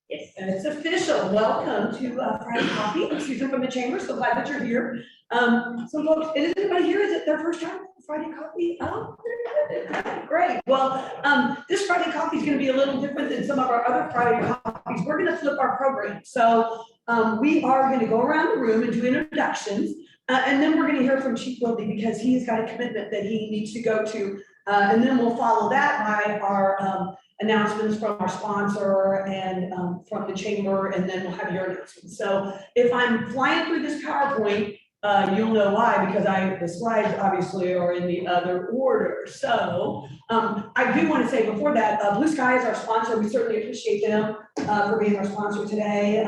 Yes. And it's official. Welcome to Friday Coffee. Susan from the Chamber. So glad that you're here. Some folks, is anybody here? Is it their first time at Friday Coffee? Oh, great. Well, this Friday Coffee is going to be a little different than some of our other Friday Coffees. We're going to flip our program. So we are going to go around the room and do introductions. And then we're going to hear from Chief Wilde because he's got a commitment that he needs to go to. And then we'll follow that by our announcements from our sponsor and from the chamber, and then we'll have your announcements. So if I'm flying through this PowerPoint, you'll know why, because the slides obviously are in the other order. So I do want to say before that, Blue Sky is our sponsor. We certainly appreciate them for being our sponsor today.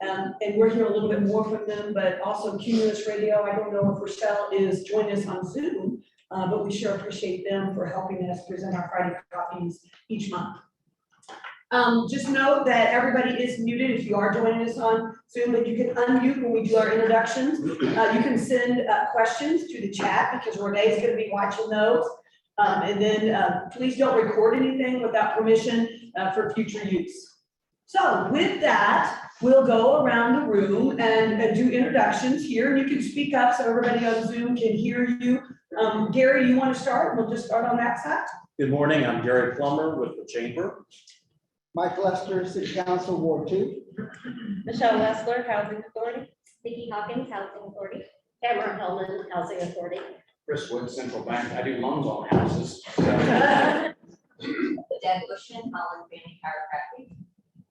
And we're here a little bit more from them, but also Cumulus Radio. I don't know if Rochelle is joining us on Zoom, but we sure appreciate them for helping us present our Friday coffees each month. Just note that everybody is muted if you are joining us on Zoom, but you can unmute when we do our introductions. You can send questions to the chat because Renee is going to be watching those. And then please don't record anything without permission for future use. So with that, we'll go around the room and do introductions here. And you can speak up so everybody on Zoom can hear you. Gary, you want to start? We'll just start on that side. Good morning, I'm Gary Plummer with the Chamber. Mike Lester, City Council, Ward 2. Michelle Wessler, Housing Authority. Vicki Hawkins, Housing Authority. Tamara Hellman, Housing Authority. Chris Wood, Central Bank. I do loans on houses. Deb Bushman, Holland Family Chiropractic.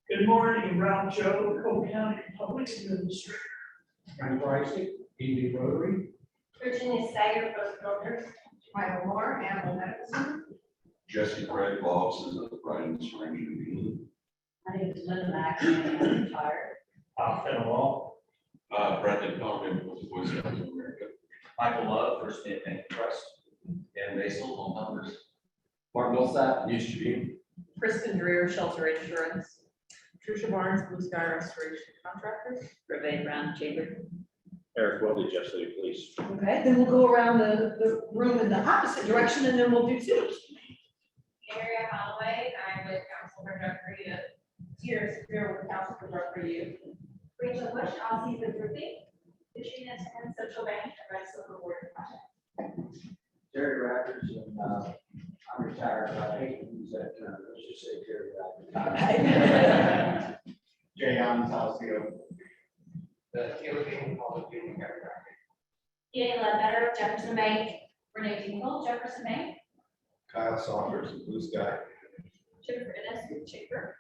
Good morning, Ralph Joe, Cole County Public Administrator. Frank Pricey, EV Rotary. Virginia Steiger, Post Builders. Michael Moore, Animal Medicine. Jesse Craig, law offices of the Brighton Springs Review. My name is Linda Mack, and I'm retired. Fenwell. Bradley Conway with the Boy Scouts of America. Michael Love, First State Bank Trust, and Basil on numbers. Mark Millsap, used to be. Kristen Dreer, Shelter Insurance. Trisha Barnes, Blue Sky Restoration Contractors. Rebecca Brown, Chamber. Eric Wilde, Jeff City Police. Okay, then we'll go around the room in the opposite direction and then we'll do twos. Andrea Holloway, I'm with Council for Drug Free. Tears Spear with Council for Drug Free. Rachel Bush, Aussies with Roofing. Katrina Tan, Central Bank, and Red Silver Water Project. Jerry Rackers, and I'm retired, but I hate to use that term, let's just say Jerry Rackers. Jay Allen's house, The Taylor King Public Union Chiropractic. Ian Ledbetter, Jefferson Bank. Renee Dingle, Jefferson Bank. Kyle Saunders, Blue Sky. Jennifer Ennis with Chamber.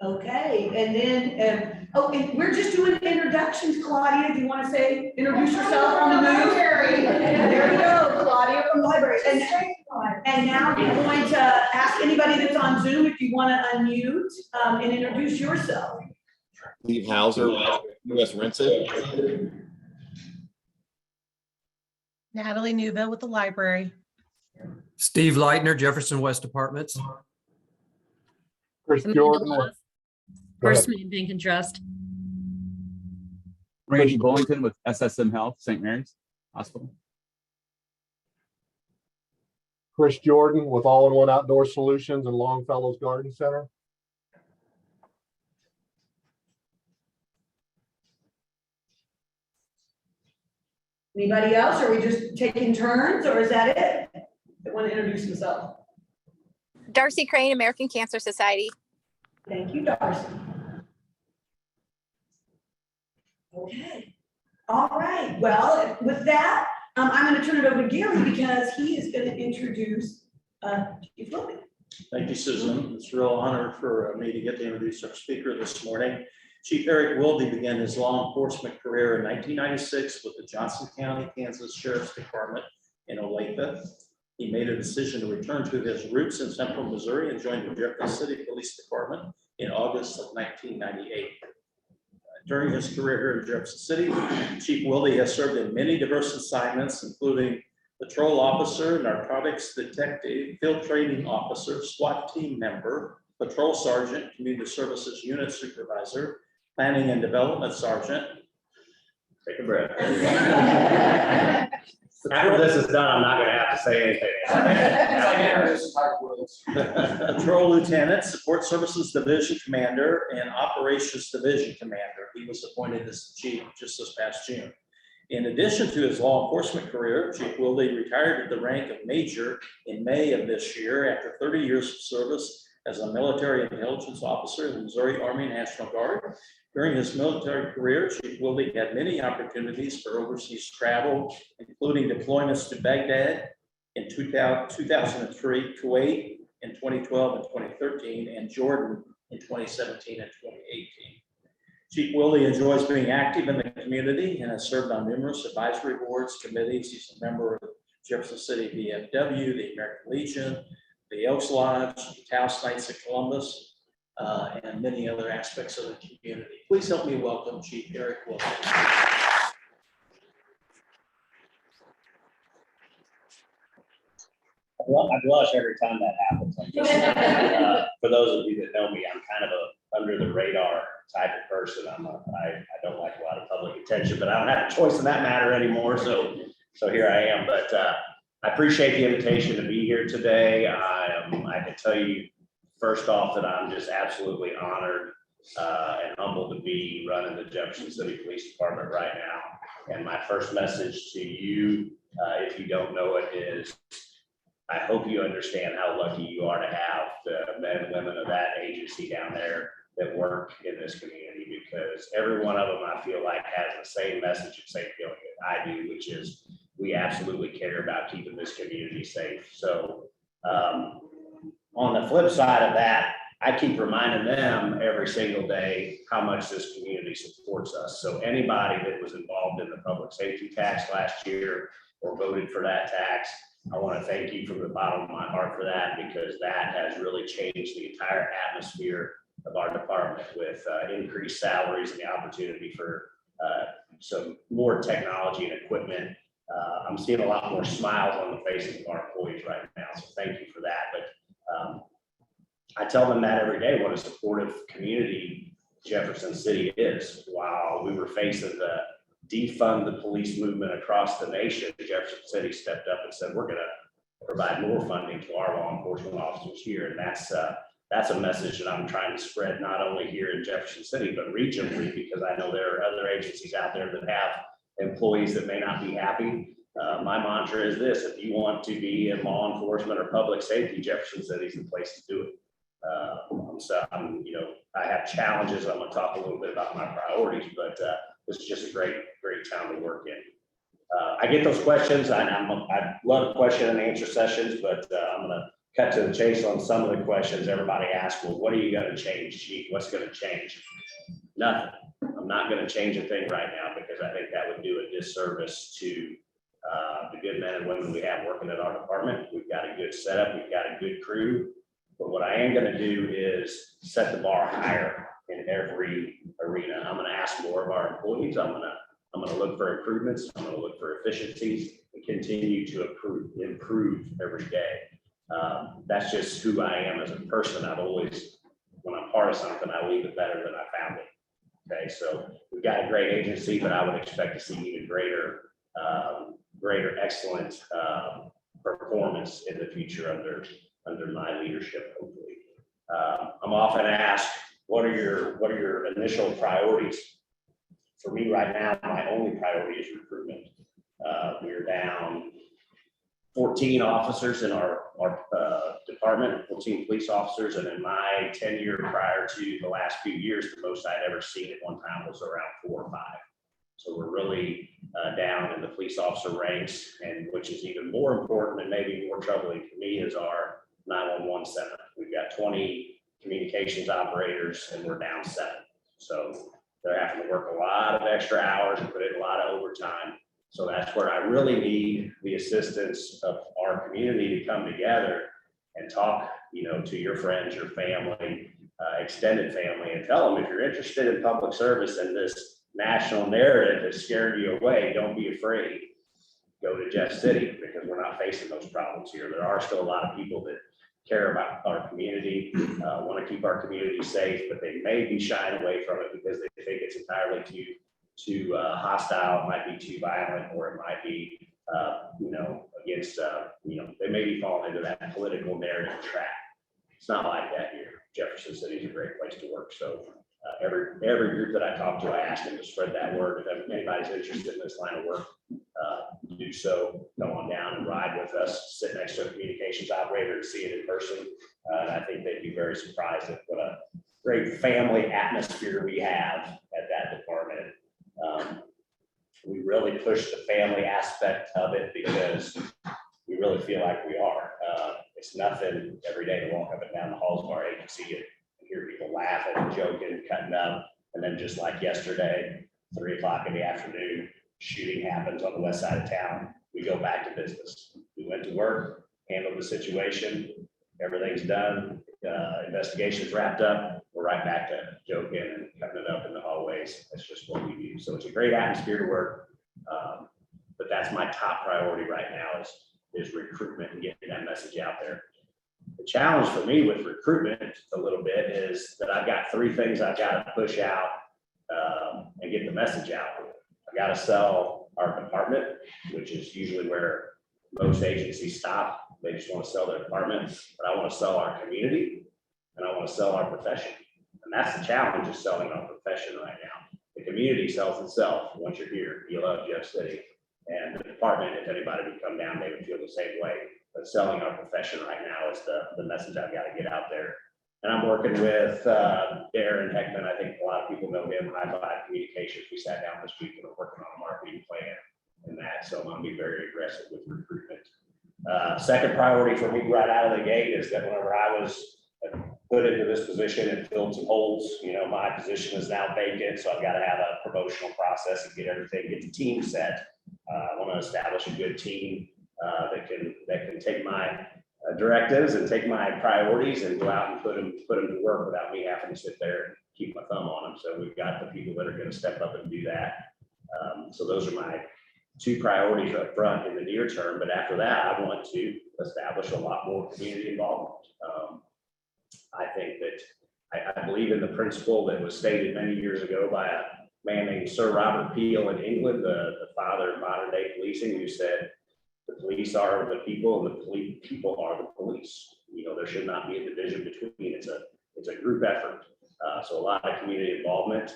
Okay, and then, and we're just doing introductions. Claudia, do you want to say, introduce yourself on the move? There you go, Claudia from the library. And now I'm going to ask anybody that's on Zoom if you want to unmute and introduce yourself. Steve Hauser, U.S. Rented. Natalie Newville with the library. Steve Leitner, Jefferson West Apartments. Chris Amanda Jordan. Love, First Main Bank and Trust. Randy Bullington with SSM Health, St. Mary's Hospital. Chris Jordan with All-in-One Outdoor Solutions and Longfellow's Garden Center. Anybody else? Are we just taking turns or is that it? I want to introduce himself. Darcy Crane, American Cancer Society. Thank you, Darcy. Okay. All right. Well, with that, I'm going to turn it over to Gary because he is going to introduce Chief Wilde. Thank you, Susan. It's a real honor for me to get to introduce our speaker this morning. Chief Eric Wilde began his law enforcement career in 1996 with the Johnson County, Kansas Sheriff's Department in Olathe. He made a decision to return to his roots in central Missouri and joined the Jefferson City Police Department in August of 1998. During his career here in Jefferson City, Chief Wilde has served in many diverse assignments, including patrol officer, narcotics detective, field training officer, SWAT team member, patrol sergeant, community services unit supervisor, planning and development sergeant, Take a breath. After this is done, I'm not gonna have to say anything. Patrol Lieutenant, Support Services Division Commander, and Operations Division Commander. He was appointed as chief just this past June. In addition to his law enforcement career, Chief Wilde retired at the rank of Major in May of this year after 30 years of service as a military intelligence officer in the Missouri Army National Guard. During his military career, Chief Wilde had many opportunities for overseas travel, including deployments to Baghdad in 2003, Kuwait in 2012 and 2013, and Jordan in 2017 and 2018. Chief Wilde enjoys being active in the community and has served on numerous advisory boards, committees. He's a member of Jefferson City VFW, the American Legion, the Elks Lodge, the Taos Knights of Columbus, and many other aspects of the community. Please help me welcome Chief Eric Wilde. I blush every time that happens. For those of you that know me, I'm kind of a under the radar type of person. I don't like a lot of public attention, but I don't have a choice in that matter anymore. So here I am. But I appreciate the invitation to be here today. I can tell you first off that I'm just absolutely honored and humbled to be running the Jefferson City Police Department right now. And my first message to you, if you don't know it, is I hope you understand how lucky you are to have the men and women of that agency down there that work in this community, because every one of them I feel like has the same message and same feeling that I do, which is we absolutely care about keeping this community safe. So on the flip side of that, I keep reminding them every single day how much this community supports us. So anybody that was involved in the public safety tax last year or voted for that tax, I want to thank you from the bottom of my heart for that, because that has really changed the entire atmosphere of our department with increased salaries and the opportunity for some more technology and equipment. I'm seeing a lot more smiles on the faces of our employees right now, so thank you for that. But I tell them that every day, what a supportive community Jefferson City is. While we were facing the defund the police movement across the nation, Jefferson City stepped up and said, we're going to provide more funding to our law enforcement officers here. And that's a message that I'm trying to spread not only here in Jefferson City, but regionally, because I know there are other agencies out there that have employees that may not be happy. My mantra is this: if you want to be in law enforcement or public safety, Jefferson City is the place to do it. I have challenges. I'm going to talk a little bit about my priorities, but this is just a great town to work in. I get those questions. I love question and answer sessions, but I'm going to cut to the chase on some of the questions. Everybody asks, well, what are you going to change, Chief? What's going to change? Nothing. I'm not going to change a thing right now, because I think that would do a disservice to the good men and women we have working at our department. We've got a good setup. We've got a good crew. But what I am going to do is set the bar higher in every arena. I'm going to ask more of our employees. I'm going to look for improvements. I'm going to look for efficiencies and continue to improve every day. That's just who I am as a person. I've always, when I'm part of something, I leave it better than I found it. Okay, so we've got a great agency, but I would expect to see even greater excellent performance in the future under my leadership, hopefully. I'm often asked, what are your initial priorities? For me right now, my only priority is recruitment. We're down 14 officers in our department, 14 police officers, and in my tenure prior to the last few years, the most I'd ever seen at one time was around 4 or 5. So we're really down in the police officer ranks, and which is even more important and maybe more troubling to me is our 911 center. We've got 20 communications operators and we're down 7. So they're having to work a lot of extra hours and put in a lot of overtime. So that's where I really need the assistance of our community to come together and talk, to your friends, your family, extended family, and tell them, if you're interested in public service and this national narrative that scared you away, don't be afraid. Go to Jeff City, because we're not facing those problems here. There are still a lot of people that care about our community, want to keep our community safe, but they may be shying away from it because they think it's entirely too too hostile, it might be too violent, or it might be, against, they may be falling into that political narrative trap. It's not like that here. Jefferson City is a great place to work. So every group that I talk to, I ask them to spread that word. If anybody's interested in this line of work, do so. Come on down and ride with us. Sit next to a communications operator and see it in person. And I think they'd be very surprised at what a great family atmosphere we have at that department. We really push the family aspect of it because we really feel like we are. It's nothing every day to walk up and down the halls of our agency and hear people laughing and joking, cutting up. And then just like yesterday, 3 o'clock in the afternoon, shooting happens on the west side of town. We go back to business. We went to work, handled the situation, everything's done, investigation's wrapped up. We're right back to joking and cutting it up in the hallways. That's just what we do. So it's a great atmosphere to work. But that's my top priority right now is recruitment and getting that message out there. The challenge for me with recruitment a little bit is that I've got 3 things I've got to push out and get the message out. I got to sell our department, which is usually where most agencies stop. They just want to sell their department, but I want to sell our community and I want to sell our profession. And that's the challenge of selling our profession right now. The community sells itself. Once you're here, you love Jeff City. And the department, if anybody would come down, they would feel the same way. But selling our profession right now is the message I've got to get out there. And I'm working with Darren Heckman. I think a lot of people know him. High Five Communications. We sat down this week and we're working on a marketing plan and that. So I'm going to be very aggressive with recruitment. Second priority for me right out of the gate is that whenever I was put into this position and filled some holes, my position is now vacant. So I've got to have a promotional process and get the team set. I want to establish a good team that can take my directives and take my priorities and go out and put them to work without me having to sit there and keep my thumb on them. So we've got the people that are going to step up and do that. So those are my 2 priorities up front in the near term. But after that, I want to establish a lot more community involvement. I think that I believe in the principle that was stated many years ago by a man named Sir Robert Peel in England, the father of modern day policing, who said, the police are the people and the people are the police. There should not be a division between. It's a group effort. So a lot of community involvement.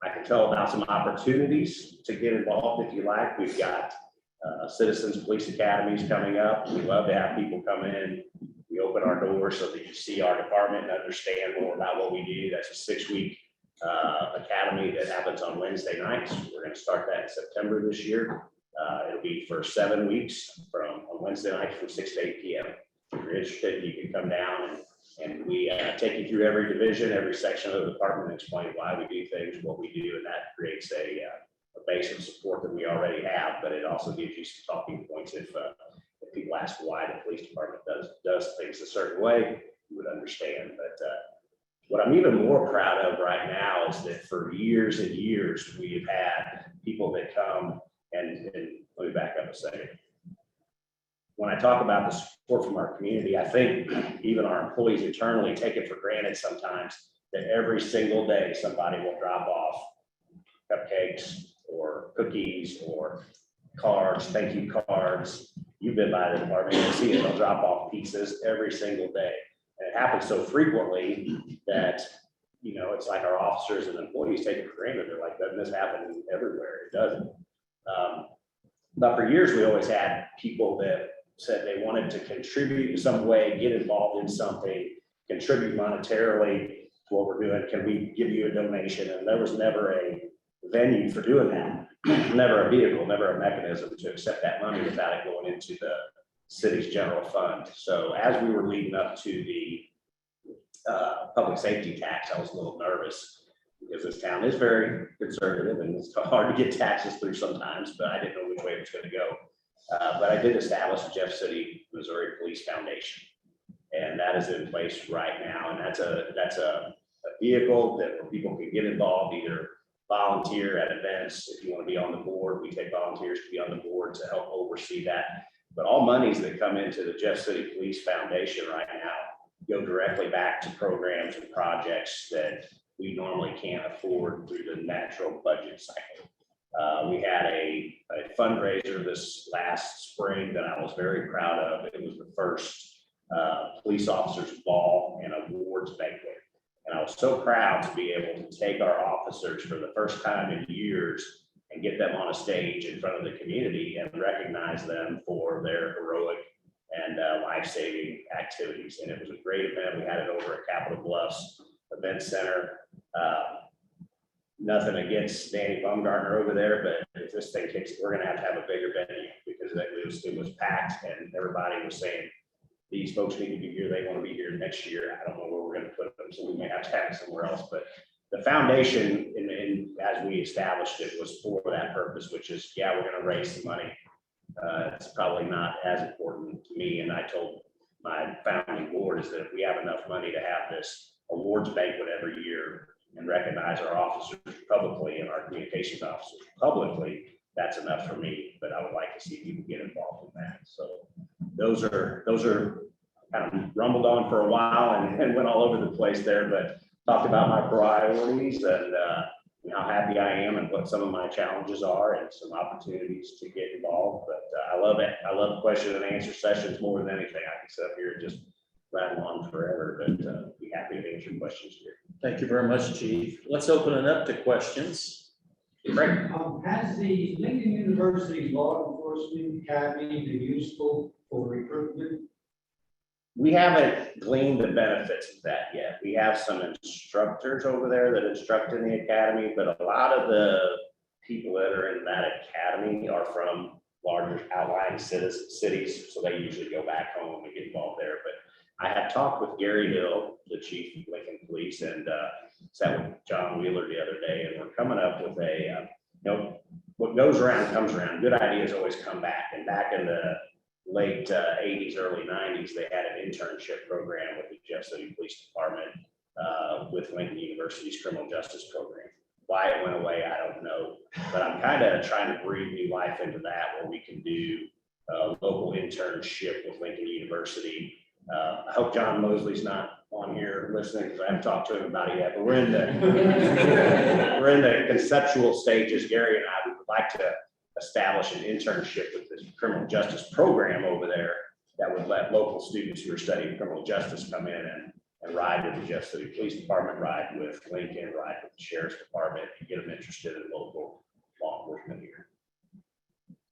I can tell about some opportunities to get involved if you like. We've got citizens police academies coming up. We love to have people come in. We open our doors so that you see our department and understand more about what we do. That's a 6-week academy that happens on Wednesday nights. We're going to start that in September this year. It'll be for 7 weeks on Wednesday nights from 6 to 8 p.m. If you're interested, you can come down and we take you through every division, every section of the department, and explain why we do things, what we do, and that creates a base of support that we already have. But it also gives you some talking points if people ask why the police department does things a certain way, you would understand. But what I'm even more proud of right now is that for years and years, we've had people that come and let me back up a second. When I talk about the support from our community, I think even our employees internally take it for granted sometimes that every single day somebody will drop off cupcakes or cookies or cards, thank you cards. You've been by the department, you'll see it, they'll drop off pizzas every single day. And it happens so frequently that, it's like our officers and employees take it for granted. They're like, doesn't this happen everywhere? It doesn't. But for years, we always had people that said they wanted to contribute in some way, get involved in something, contribute monetarily to what we're doing. Can we give you a donation? And there was never a venue for doing that. Never a vehicle, never a mechanism to accept that money without it going into the city's general fund. So as we were leading up to the public safety tax, I was a little nervous because this town is very conservative and it's hard to get taxes through sometimes, but I didn't know which way it was going to go. But I did establish the Jeff City, Missouri Police Foundation, and that is in place right now. And that's a vehicle that where people can get involved, either volunteer at events. If you want to be on the board, we take volunteers to be on the board to help oversee that. But all monies that come into the Jeff City Police Foundation right now go directly back to programs and projects that we normally can't afford through the natural budget cycle. We had a fundraiser this last spring that I was very proud of. It was the first police officers ball and awards banquet. And I was so proud to be able to take our officers for the first time in years and get them on a stage in front of the community and recognize them for their heroic and life-saving activities. And it was a great event. We had it over at Capitol Bluffs Event Center. Nothing against Danny Baumgartner over there, but if this thing kicks, we're gonna have a bigger venue because it was packed and everybody was saying, these folks need to be here, they want to be here next year. I don't know where we're gonna put them, so we may have to have it somewhere else, but the foundation as we established it was for that purpose, which is, yeah, we're gonna raise some money. It's probably not as important to me, and I told my founding board is that if we have enough money to have this awards banquet every year and recognize our officers publicly and our communications officers publicly, that's enough for me, but I would like to see people get involved in that. So those are kind of rumbled on for a while and went all over the place there, but talked about my priorities and how happy I am and what some of my challenges are and some opportunities to get involved. But I love it. I love question and answer sessions more than anything. I can sit up here and just rattle on forever, but be happy to answer questions here. Thank you very much, Chief. Let's open it up to questions. Great. Has the Lincoln University Law Enforcement Academy been useful for recruitment? We haven't gleaned the benefits of that yet. We have some instructors over there that instruct in the academy, but a lot of the people that are in that academy are from larger outlying cities, so they usually go back home and get involved there. But I had talked with Gary Hill, the chief of Lincoln Police, and sat with John Wheeler the other day, and we're coming up with a, what goes around comes around. Good ideas always come back, and back in the late 80s, early 90s, they had an internship program with the Jefferson Police Department with Lincoln University's criminal justice program. Why it went away, I don't know, but I'm kind of trying to breathe new life into that, where we can do a local internship with Lincoln University. I hope John Mosley's not on here listening, because I haven't talked to him about it yet, but we're in the conceptual stages. Gary and I would like to establish an internship with this criminal justice program over there that would let local students who are studying criminal justice come in and ride with the Jefferson City Police Department, ride with Lincoln, ride with the Sheriff's Department, and get them interested in local law enforcement here.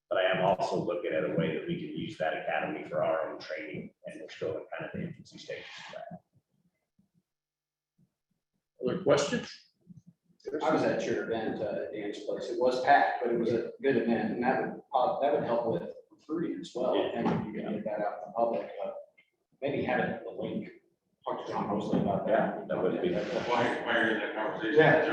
But I am also looking at a way that we can use that academy for our own training, and we're still in kind of the infancy stages of that. Other questions? I was at your event at Dan's place. It was packed, but it was a good event, and that would help with recruiting as well. Yeah. And you can get that out to the public. Maybe have it the link. Talk to John Mosley about that. Yeah, that would be. Why are you in that conversation? Yeah.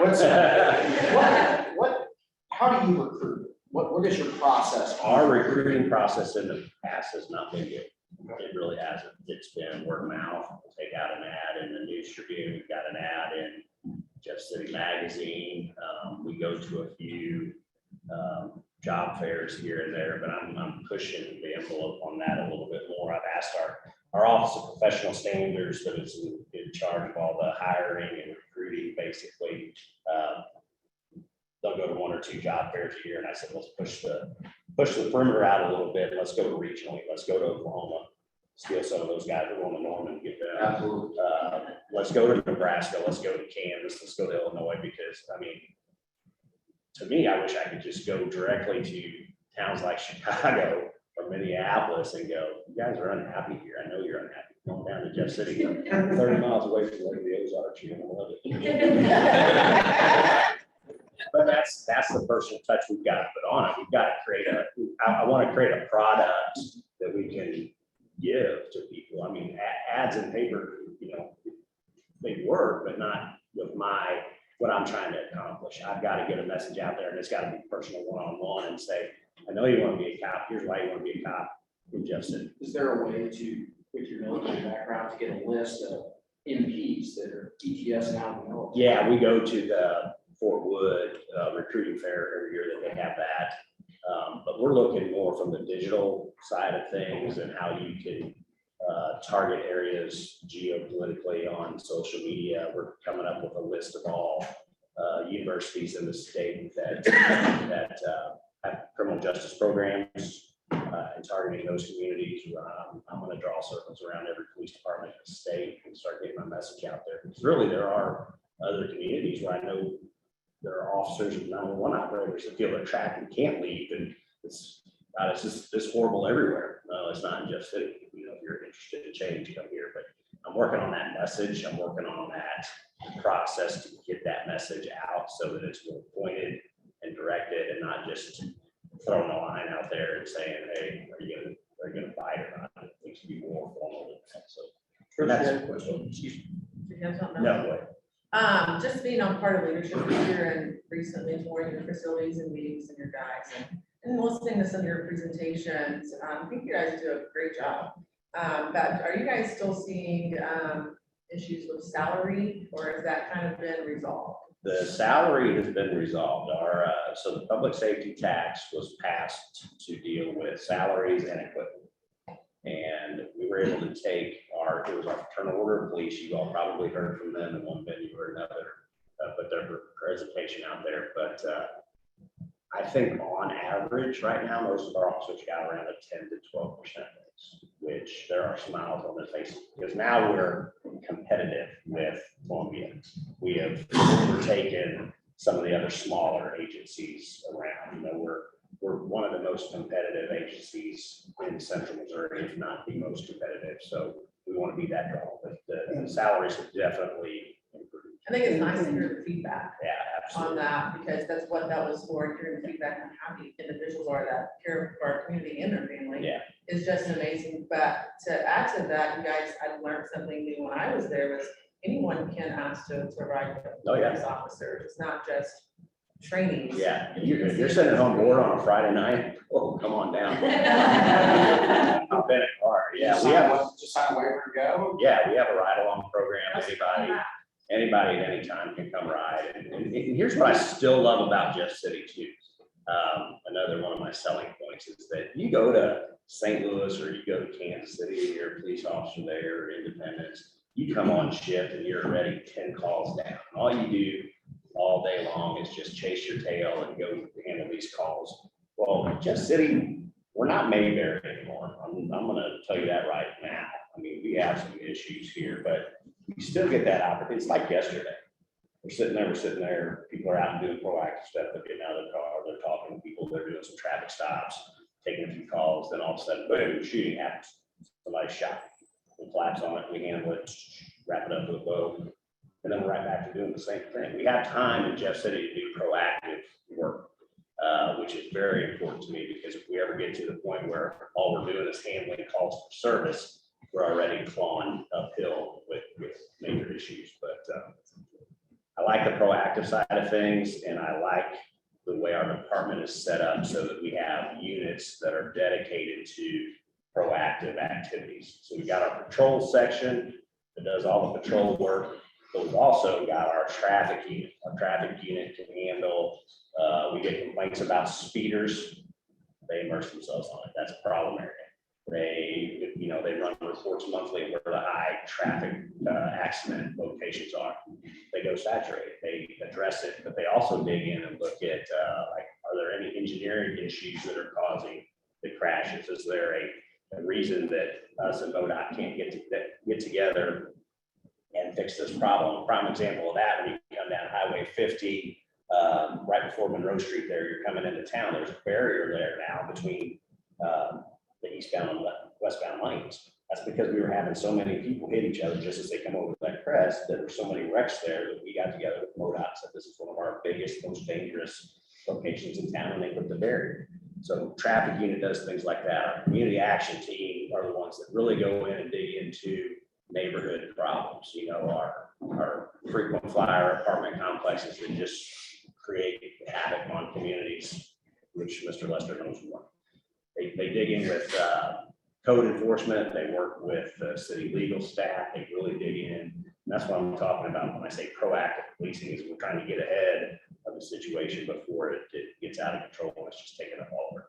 How do you recruit? What is your process? Our recruiting process in the past has not been good. It really hasn't. It's been word of mouth. We'll take out an ad in the News Tribune. We've got an ad in Jeff City Magazine. We go to a few job fairs here and there, but I'm pushing the envelope on that a little bit more. I've asked our Office of Professional Standards, that is in charge of all the hiring and recruiting, basically. They'll go to 1 or 2 job fairs a year, and I said, let's push the perimeter out a little bit. Let's go to regionally. Let's go to Oklahoma, steal some of those guys. We're going to Norman, get them. Absolutely. Let's go to Nebraska. Let's go to Kansas. Let's go to Illinois, because I mean, to me, I wish I could just go directly to towns like Chicago or Minneapolis and go, you guys are unhappy here. I know you're unhappy. Going down to Jeff City, 30 miles away from Lake of the Ozarks, you're gonna love it. But that's the personal touch we've got to put on it. We've got to create I want to create a product that we can give to people. I mean, ads in paper, they work, but not with what I'm trying to accomplish. I've got to get a message out there, and it's got to be personal, one-on-one, and say, I know you want to be a cop. Here's why you want to be a cop in Jeff City. Is there a way to, with your military background, to get a list of MPs that are ETS now in the military? Yeah, we go to the Fort Wood recruiting fair every year that they have that. But we're looking more from the digital side of things and how you can target areas geopolitically on social media. We're coming up with a list of all universities in the state that have criminal justice programs and targeting those communities. I'm going to draw circles around every police department in the state and start getting my message out there. Because really, there are other communities where I know there are officers and 911 operators that feel they're trapped and can't leave, and it's just this horrible everywhere. No, it's not in Jeff City. You know, if you're interested in change, come here. But I'm working on that message. I'm working on that process to get that message out so that it's more pointed and directed, and not just throwing a line out there and saying, "Hey, are you gonna fight or not?" It needs to be more formal than that. So that's excuse me. Do you have something else? No, go ahead. Just being on part of leadership here and recently touring your facilities and meetings and your guys and listening to some of your presentations, I think you guys do a great job. But are you guys still seeing issues with salary, or has that kind of been resolved? The salary has been resolved. So the public safety tax was passed to deal with salaries and equipment. And we were able to take it was our fraternal order of police. You all probably heard from them in one venue or another, put their presentation out there. But I think on average right now, most of our officers got around a 10 to 12% raise, which there are smiles on their faces because now we're competitive with Columbia. We have overtaken some of the other smaller agencies around. You know, we're one of the most competitive agencies in Central Missouri, if not the most competitive. So we want to be that draw, but the salaries have definitely improved. I think it's nice to hear the feedback Yeah, absolutely. on that, because that's what that was for, hearing feedback on how the individuals are that care for our community and their family. Yeah. Is just amazing. But to add to that, you guys, I learned something new when I was there, was anyone can ask to ride with Oh, yeah. police officers. It's not just trainings. Yeah, you're sitting at home bored on a Friday night. Oh, come on down. I've been a car. Yeah, we have. Just sign a waiver and go. Yeah, we have a ride along program. Anybody at any time can come ride. And here's what I still love about Jeff City too. Another one of my selling points is that you go to St. Louis or you go to Kansas City and you're a police officer there or Independence, you come on shift and you're already 10 calls down. All you do all day long is just chase your tail and go handle these calls. Well, Jeff City, we're not Mayberry anymore. I'm going to tell you that right now. I mean, we have some issues here, but you still get that opportunity. It's like yesterday. We're sitting there, people are out and doing proactive stuff. They're getting out of the car, they're talking to people, they're doing some traffic stops, taking a few calls, then all of a sudden, boom, shooting happens. Somebody shot. We collapse on it, we handle it, wrap it up with a bow, and then we're right back to doing the same thing. We have time in Jeff City to do proactive work, which is very important to me, because if we ever get to the point where all we're doing is handling calls for service, we're already clawing uphill with major issues. But I like the proactive side of things, and I like the way our department is set up so that we have units that are dedicated to proactive activities. So we got our patrol section that does all the patrol work, but we've also got our traffic unit. Our traffic unit can handle, we get complaints about speeders. They immerse themselves on it. That's a problem area. They run reports monthly where the high traffic accident locations are. They go saturate, they address it, but they also dig in and look at like, are there any engineering issues that are causing the crashes? Is there a reason that us and MoDOT can't get together and fix this problem? A prime example of that, when you come down Highway 50, right before Monroe Street there, you're coming into town, there's a barrier there now between the eastbound and westbound lanes. That's because we were having so many people hit each other just as they come over that crest. There were so many wrecks there that we got together with MoDOT, said this is one of our biggest, most dangerous locations in town, and they put the barrier. So traffic unit does things like that. Our community action team are the ones that really go in and dig into neighborhood problems. You know, our frequent flyer apartment complexes that just create havoc on communities, which Mr. Lester knows more. They dig in with code enforcement. They work with city legal staff. They really dig in. And that's what I'm talking about when I say proactive policing, is we're trying to get ahead of the situation before it gets out of control and it's just taking up all over.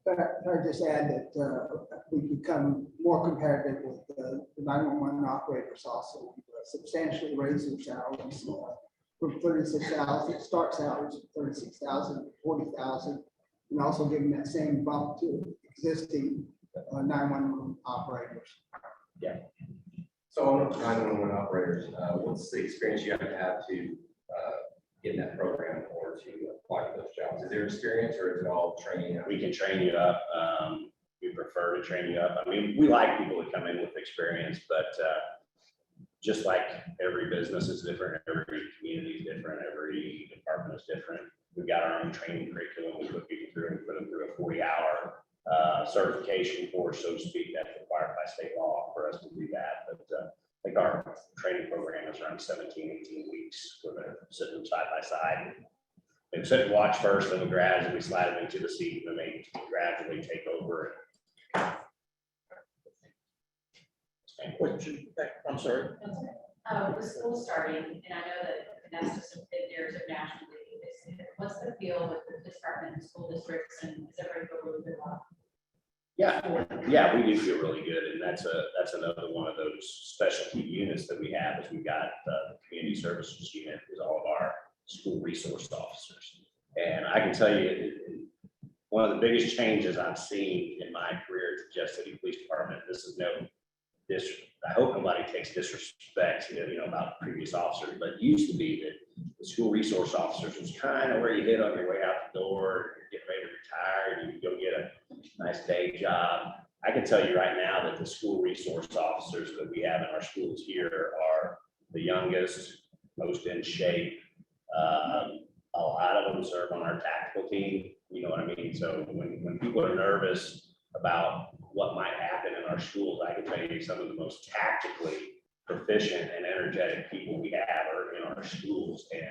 Can I just add that we've become more competitive with the 911 operators also. Substantially raised their salaries from 36,000, start salaries of 36,000 to 40,000, and also giving that same bump to existing 911 operators. Yeah. So on 911 operators, what's the experience you have to get in that program or to apply for those jobs? Is there experience or is it all training? We can train you up. We prefer to train you up. I mean, we like people to come in with experience, but just like every business is different, every community is different, every department is different. We've got our own training curriculum. We put people through and put them through a 40-hour certification course, so to speak, that's required by state law for us to do that. But like our training program is around 17, 18 weeks. We're going to sit them side by side. They sit and watch first, then we gradually slide them into the seat, and then they gradually take over. I'm sorry. With school starting, and I know that Vanessa some big years of national league. What's the feel with the department and school districts, and is everybody go really good on? Yeah, we do feel really good, and that's another one of those specialty units that we have. Is we've got the community services unit, is all of our school resource officers, and I can tell you, one of the biggest changes I've seen in my career at the Jeff City Police Department. This is no. I hope nobody takes disrespect, about previous officers, but it used to be that the school resource officers was kind of where you hit on your way out the door, you're getting ready to retire, and you go get a nice day job. I can tell you right now that the school resource officers that we have in our schools here are the youngest, most in shape. A lot of them serve on our tactical team, you know what I mean? So when people are nervous about what might happen in our schools, I can tell you some of the most tactically proficient and energetic people we have are in our schools. And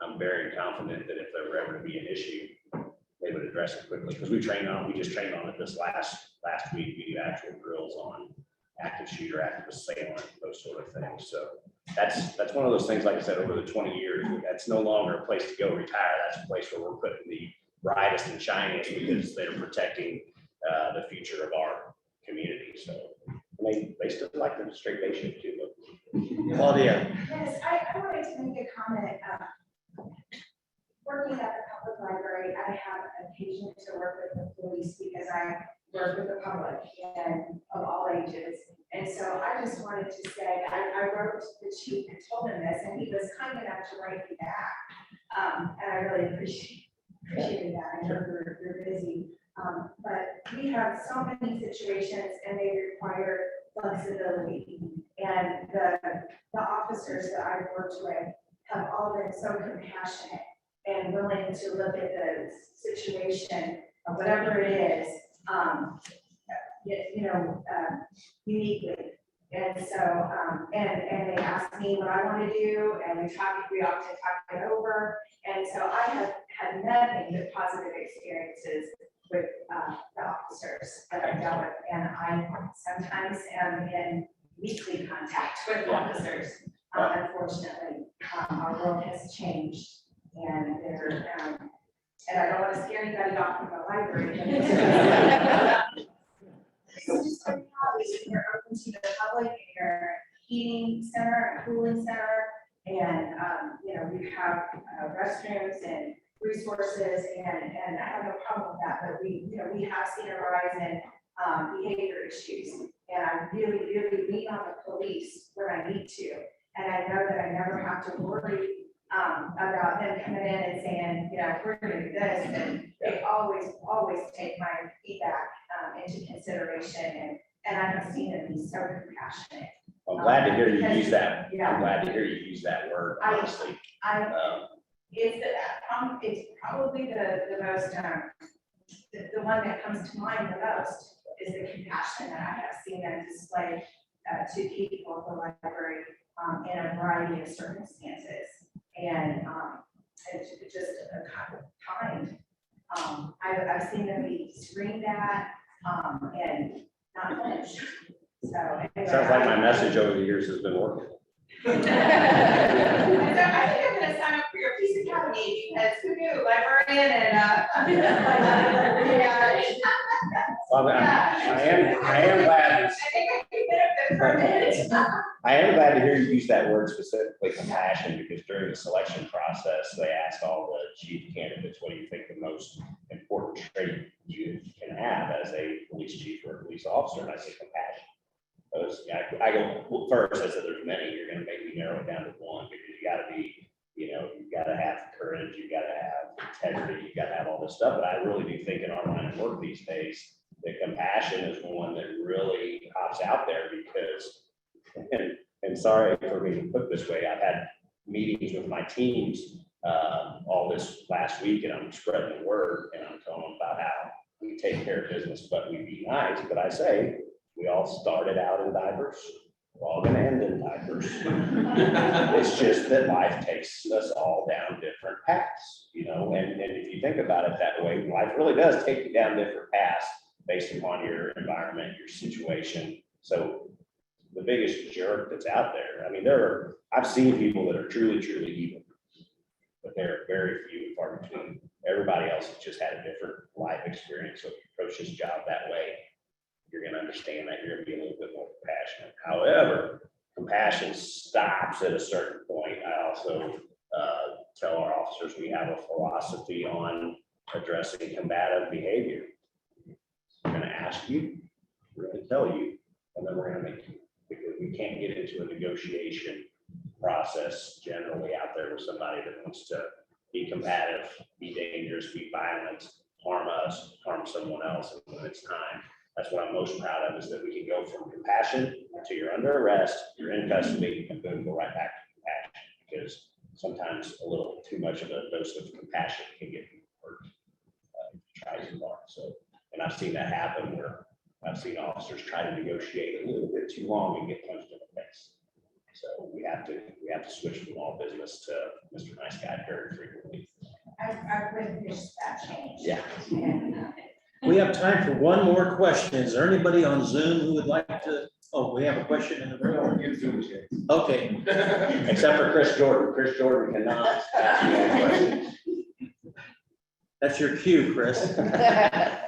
I'm very confident that if there were ever to be an issue, they would address it quickly. Because we just trained on it this last week. We do actual drills on active shooter, active assailant, those sort of things. So that's one of those things, like I said, over the 20 years, that's no longer a place to go retire. That's a place where we're putting the brightest and shiniest because they're protecting the future of our community. So they still like the straight day shift too. Claudia. Yes, I wanted to make a comment. Working at the public library, I have an occasion to work with the police because I work with the public and of all ages. And so I just wanted to say, I wrote the chief and told him this, and he was kind enough to write me back. And I really appreciated that. I know you're busy. But we have so many situations and they require flexibility. And the officers that I've worked with have all been so compassionate and willing to look at the situation, whatever it is, uniquely. And so, and they ask me what I want to do, and we often talk it over. And so I have had nothing but positive experiences with the officers that I've dealt with, and I sometimes am in weekly contact with officers. Unfortunately, our world has changed, and and I don't want to scare anybody off from the library. So just so you're open to the public, your heating center, cooling center, and we have restrooms and resources, and I have no problem with that, but we have seen a rise in behavior issues, and I really lean on the police when I need to, and I know that I never have to worry about them coming in and saying, we're going to do this, and they always take my feedback into consideration, and I have seen them be so compassionate. I'm glad to hear you use that. Yeah. I'm glad to hear you use that word, honestly. It's probably the most, the one that comes to mind the most is the compassion that I have seen them display to people at the library in a variety of circumstances. And it's just a kind. I've seen them be screamed at and not punished. So anyway, Sounds like my message over the years has been working. So I think I'm gonna sign up for your Peace Academy because who knew, librarian and, yeah. Well, I am glad. I think I can benefit from it. I am glad to hear you use that word specifically, compassion, because during the selection process, they asked all the chief candidates, what do you think the most important trait you can have as a police chief or a police officer? And I say compassion. Those, I go, well, first, I said, there's many, you're gonna make me narrow it down to one, because you gotta be, you gotta have courage, you gotta have integrity, you gotta have all this stuff, but I really do think in our line of work these days, the compassion is one that really pops out there because, and sorry for being put this way, I've had meetings with my teams all this last week, and I'm spreading the word, and I'm telling them about how we take care of business, but we be nice, but I say, we all started out in diapers. We're all gonna end in diapers. It's just that life takes us all down different paths, and if you think about it that way, life really does take you down different paths based upon your environment, your situation. So the biggest jerk that's out there, I mean, I've seen people that are truly, truly evil, but they're very few and far between. Everybody else has just had a different life experience. So if you approach this job that way, you're gonna understand that you're gonna be a little bit more compassionate. However, compassion stops at a certain point. I also tell our officers we have a philosophy on addressing combative behavior. We're gonna ask you, we're gonna tell you, and then we're gonna make you, because we can't get into a negotiation process generally out there with somebody that wants to be combative, be dangerous, be violent, harm us, harm someone else, and when it's time. That's what I'm most proud of, is that we can go from compassion to you're under arrest, you're in custody, and boom, go right back to compassion. Because sometimes a little too much of a dose of compassion can get people hurt. Tries too hard. So, and I've seen that happen where I've seen officers try to negotiate a little bit too long and get punched in the face. So we have to switch from all business to Mr. Nice Guy very frequently. I've witnessed that change. Yeah. We have time for one more question. Is there anybody on Zoom who would like to, we have a question in the room. Okay. Except for Chris Jordan. Chris Jordan cannot ask me any questions. That's your cue, Chris. I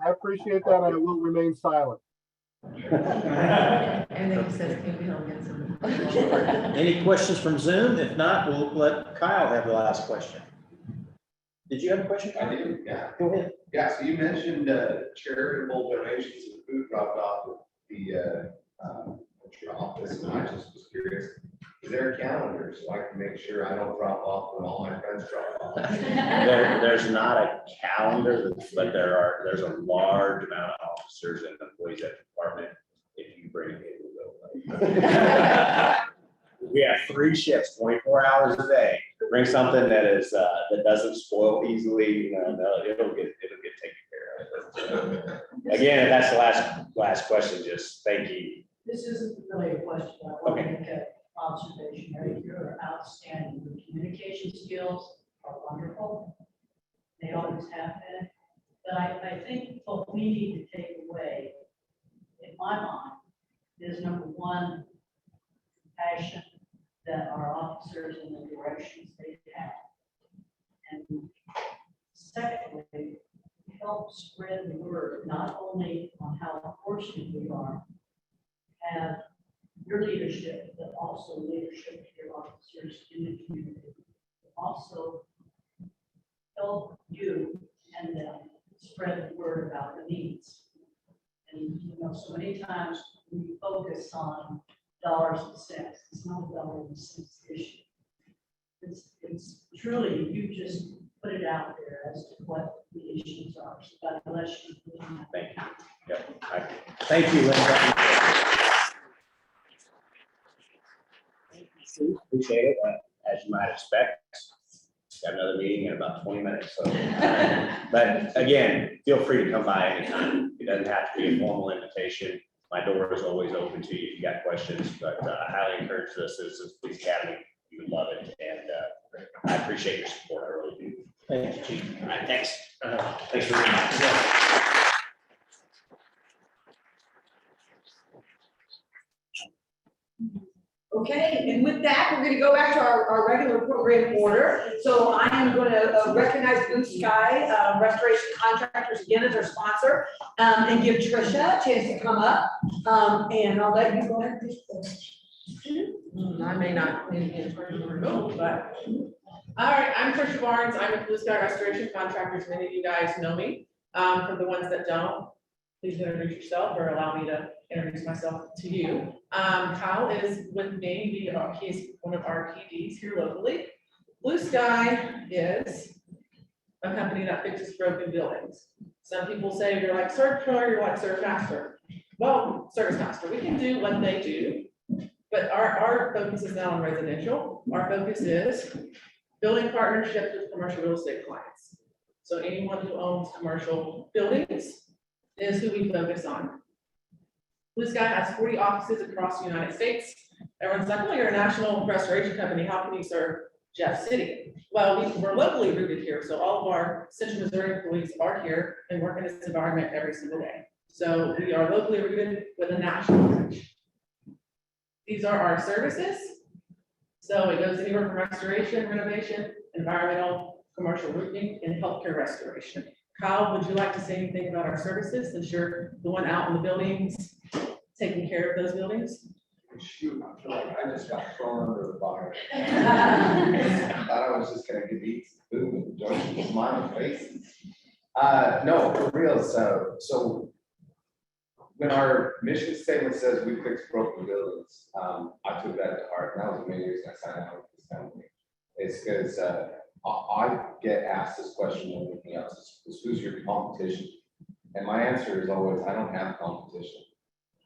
appreciate that. I will remain silent. And then he says, can we help get some? Any questions from Zoom? If not, we'll let Kyle have the last question. Did you have a question? I do, yeah. Go ahead. Yeah, so you mentioned charitable donations and food dropped off at your office, and I just was curious, is there a calendar so I can make sure I don't drop off when all my friends drop off? There's not a calendar, but there's a large amount of officers and employees at the department. If you bring it, we'll go. We have 3 shifts, 24 hours a day. Bring something that is that doesn't spoil easily. It'll get taken care of. Again, if that's the last question, just thank you. This isn't really a question, I want to make an observation, right? You're outstanding. Your communication skills are wonderful. They always have been. But I think what we need to take away, in my mind, is number one, passion that our officers and the directions they have. And secondly, help spread the word, not only on how fortunate we are, have your leadership, but also leadership of your officers in the community. Also help you and them spread the word about the needs. And so many times we focus on dollars and cents. It's not a dollars and cents issue. It's truly, you just put it out there as to what the issues are. So God bless you. Thank you. Yep. Thank you, Linda. Appreciate it. As you might expect, got another meeting in about 20 minutes. So, but again, feel free to come by anytime. It doesn't have to be a formal invitation. My door is always open to you if you got questions, but I highly encourage the Citizens Police Academy. You would love it. And I appreciate your support. I really do. Thank you, Chief. All right, thanks. Thanks for being here. Okay, and with that, we're gonna go back to our regular program order. So I am gonna recognize Blue Sky Restoration Contractors again as our sponsor, and give Tricia a chance to come up. And I'll let you go ahead and I may not need to be in charge of the removal, but. All right, I'm Tricia Barnes. I'm with Blue Sky Restoration Contractors. Many of you guys know me. For the ones that don't, please introduce yourself or allow me to introduce myself to you. Kyle is with me. He's one of our PDs here locally. Blue Sky is a company that fixes broken buildings. Some people say you're like Surfpro, you're like Surfmaster. Well, ServiceMaster, we can do what they do, but our focus is not on residential. Our focus is building partnerships with commercial real estate clients. So anyone who owns commercial buildings is who we focus on. Blue Sky has 40 offices across the United States. Everyone's like, well, you're a national restoration company. How can you serve Jeff City? Well, we're locally rooted here. So all of our Central Missouri employees are here and work in this environment every single day. So we are locally rooted with a national reach. These are our services. So it goes anywhere from restoration, renovation, environmental, commercial roofing, and healthcare restoration. Kyle, would you like to say anything about our services since you're the one out in the buildings, taking care of those buildings? Shoot, I feel like I just got thrown under the fire. I thought I was just gonna get eat food and enjoy the smiling faces. No, for real, so when our mission statement says we fix broken buildings, I took that to heart, and that was the main reason I signed out with this company. It's because I get asked this question more than anything else, is who's your competition? And my answer is always, I don't have competition.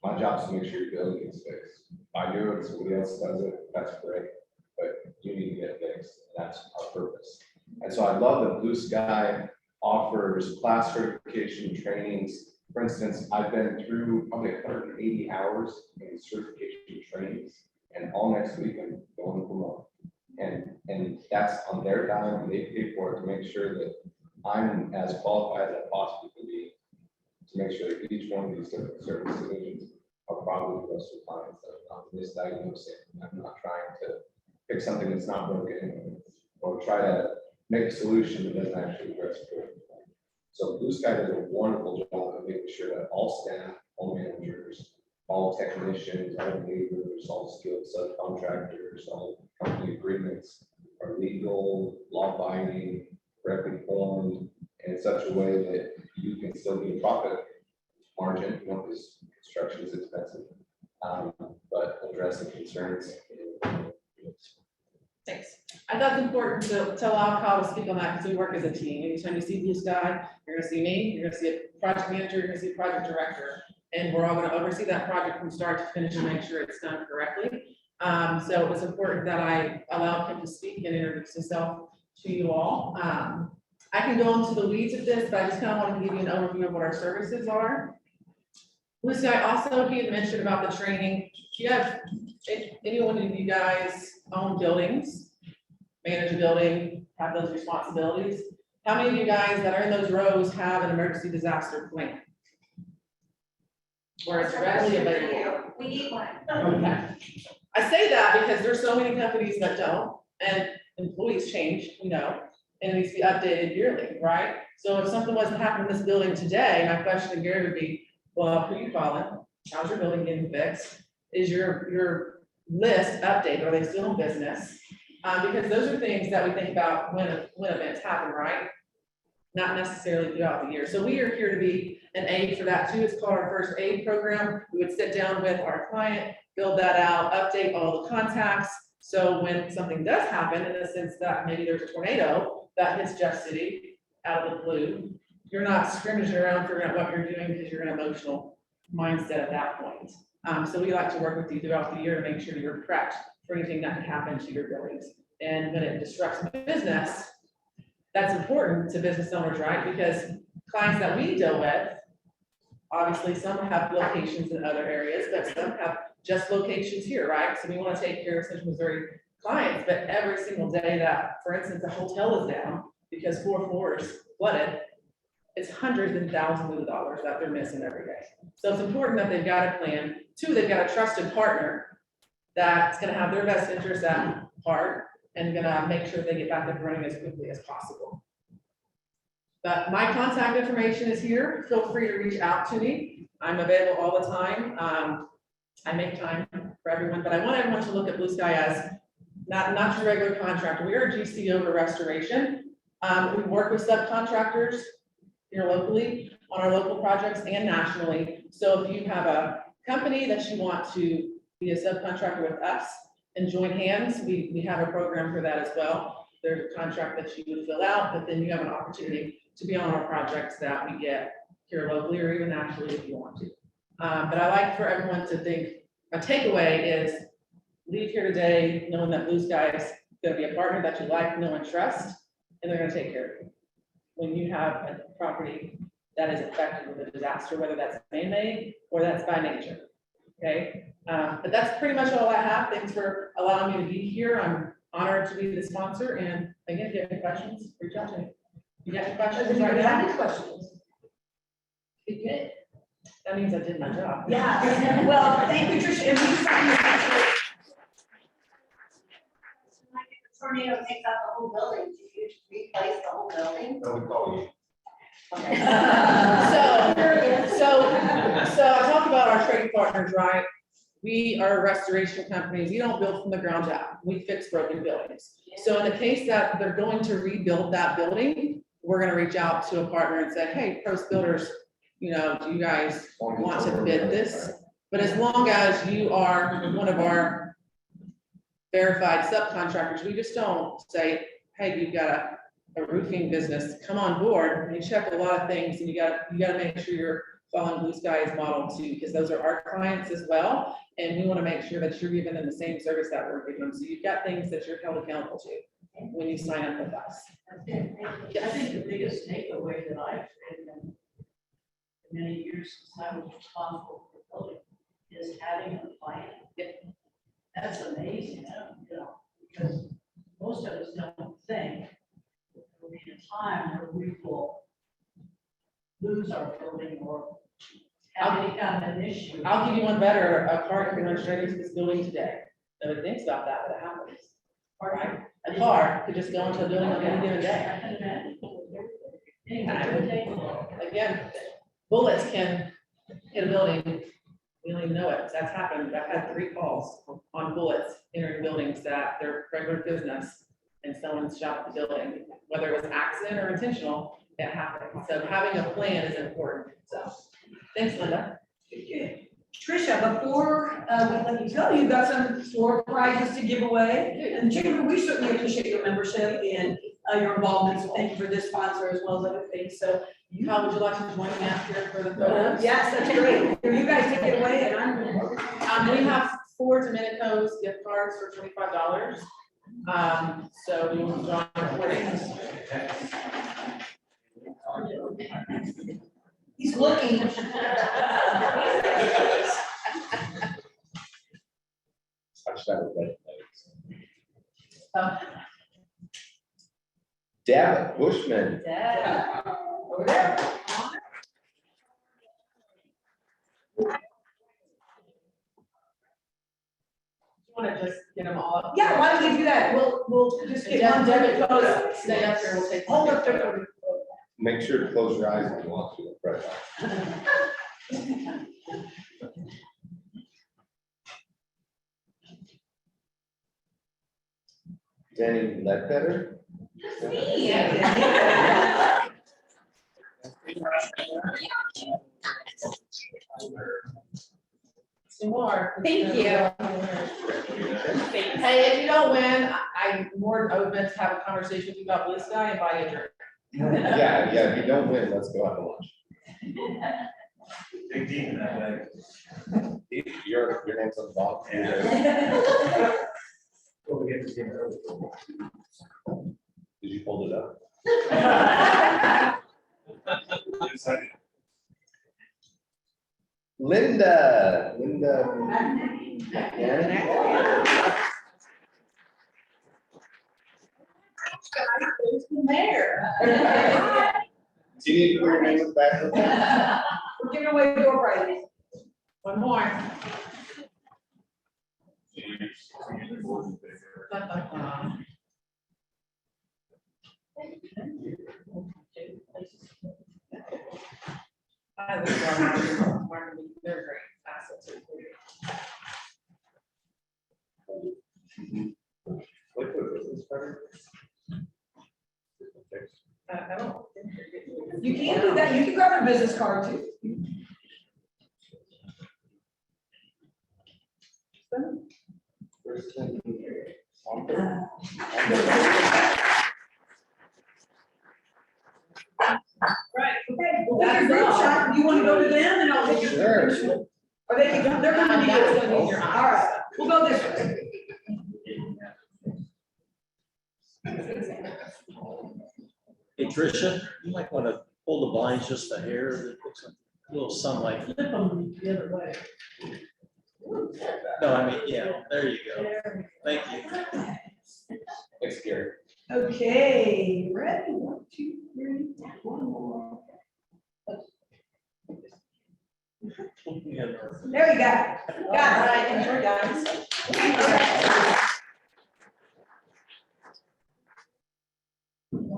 My job is to make sure your building gets fixed. If I do it, somebody else does it, that's great, but you need to get it fixed, and that's our purpose. And so I love that Blue Sky offers class certification trainings. For instance, I've been through probably 180 hours in certification trainings, and all next week I'm going to promote. And that's on their dime, and they pay for it to make sure that I'm as qualified as I possibly can be to make sure that each one of these different service divisions are probably the best for clients that are not misdiagnosing. I'm not trying to fix something that's not broken or try to make a solution that doesn't actually address it. So Blue Sky does a wonderful job of making sure that all staff, all managers, all technicians, all laborers, all skilled subcontractors, all company agreements are legal, law-abiding, correctly formed, and in such a way that you can still get a profit margin, because construction is expensive, but addressing concerns. Thanks. I thought it's important to allow Kyle to speak on that because we work as a team. Anytime you see Blue Sky, you're gonna see me, you're gonna see a project manager, you're gonna see a project director, and we're all gonna oversee that project from start to finish and make sure it's done correctly. So it was important that I allowed him to speak and introduce himself to you all. I can go into the weeds of this, but I just kind of want to give you an overview of what our services are. Blue Sky also, he had mentioned about the training. Do you have, anyone of you guys own buildings, manage a building, have those responsibilities? How many of you guys that are in those rows have an emergency disaster plan? Where it's readily available? We need one. Okay. I say that because there's so many companies that don't, and employees change, you know, and it needs to be updated yearly, right? So if something wasn't happening in this building today, my question to Gary would be, well, who are you calling? How's your building getting fixed? Is your list updated? Are they still in business? Because those are things that we think about when events happen, right? Not necessarily throughout the year. So we are here to be an aid for that too. It's called our first aid program. We would sit down with our client, build that out, update all the contacts. So when something does happen, in the sense that maybe there's a tornado that hits Jeff City out of the blue, you're not scrimmaging around figuring out what you're doing because you're in an emotional mindset at that point. So we like to work with you throughout the year to make sure you're prepped for anything that can happen to your buildings. And when it disrupts the business, that's important to business owners, right? Because clients that we deal with, obviously some have locations in other areas, but some have just locations here, right? So we want to take care of Central Missouri clients, but every single day that, for instance, a hotel is down because 4 floors flooded, it's hundreds and thousands of dollars that they're missing every day. So it's important that they've got a plan. 2, they've got a trusted partner that's gonna have their best interests at heart and gonna make sure they get back up and running as quickly as possible. But my contact information is here. Feel free to reach out to me. I'm available all the time. I make time for everyone, but I want everyone to look at Blue Sky as not your regular contractor. We are a GC over restoration. We work with subcontractors here locally on our local projects and nationally. So if you have a company that you want to be a subcontractor with us and join hands, we have a program for that as well. There's a contract that you would fill out, but then you have an opportunity to be on our projects that we get here locally or even nationally if you want to. But I like for everyone to think, a takeaway is leave here today knowing that Blue Sky is gonna be a partner that you like, know, and trust, and they're gonna take care of you. When you have a property that is affected with a disaster, whether that's man-made or that's by nature, okay? But that's pretty much all I have. Thanks for allowing me to be here. I'm honored to be the sponsor, and again, if you have any questions, reach out to me. You got any questions? Does anybody have any questions? Good. That means I did my job. Yeah, well, thank you, Tricia. And we just have Tornado takes out the whole building, do you replace the whole building? No, we call you. So I talked about our trading partners, right? We are a restoration company. We don't build from the ground up. We fix broken buildings. So in the case that they're going to rebuild that building, we're gonna reach out to a partner and say, hey, Post Builders, you know, do you guys want to bid this? But as long as you are one of our verified subcontractors, we just don't say, hey, you've got a roofing business, come on board. We check a lot of things, and you gotta make sure you're following Blue Sky's model too, because those are our clients as well. And we wanna make sure that you're giving them the same service that we're giving them. So you've got things that you're held accountable to when you sign up with us. I think the biggest takeaway that I've taken in many years since I was responsible for the building is having a plan. That's amazing, you know, because most of us don't think there will be a time where we will lose our building or have any kind of an issue. I'll give you one better. A car can run straight into this building today. Nobody thinks about that, but it happens. All right, a car could just go into a building on any given day. Again, bullets can hit a building. We don't even know it. That's happened. I've had 3 calls on bullets entering buildings that they're regular business and someone's shot at the building, whether it was accident or intentional, it happened. So having a plan is important. So thanks, Linda. Tricia, before we let you go, you've got some store prizes to give away. And Chamber, we certainly appreciate your membership and your involvement. So thank you for this sponsor as well as other things. So how would you like to join me out here for the photos? yes, that's great. Here, you guys take it away, and we have 4 Domenico's gift cards for $25. So you will join recordings. He's looking. Deb Bushman. Over there. You want to just get them all up? Yeah, why don't we do that? We'll just get one Deb, photo. stay up here, we'll take. Hold up there. Make sure to close your eyes when you want to. Right. Danny Ledbetter. Some more. Thank you. Hey, if you don't win, I'm more open to have a conversation with you about Blue Sky and buy you a drink. Yeah, if you don't win, let's go out to lunch. Dig deep in that way. Your name's on the bottom. Did you hold it up? Linda. Mayor. Do you need to put your name in the back? We're giving away door prizes. One more. I would love to, they're great assets. I don't think they're getting- You can do that. You can grab a business card too. Right, okay, well, that's your group shot. Do you want to go to them and I'll take your picture? Or they can come, they're coming to That's you. gonna need your All right, we'll go this way. Hey, Tricia, you might want to pull the blinds just a hair, that looks like a little sunlight. Flip them the other way. No, I mean, yeah, there you go. Thank you. Thanks, Gary. Okay, ready? 1, 2, 3, 1 more. There you go. Got it. Enjoy, guys.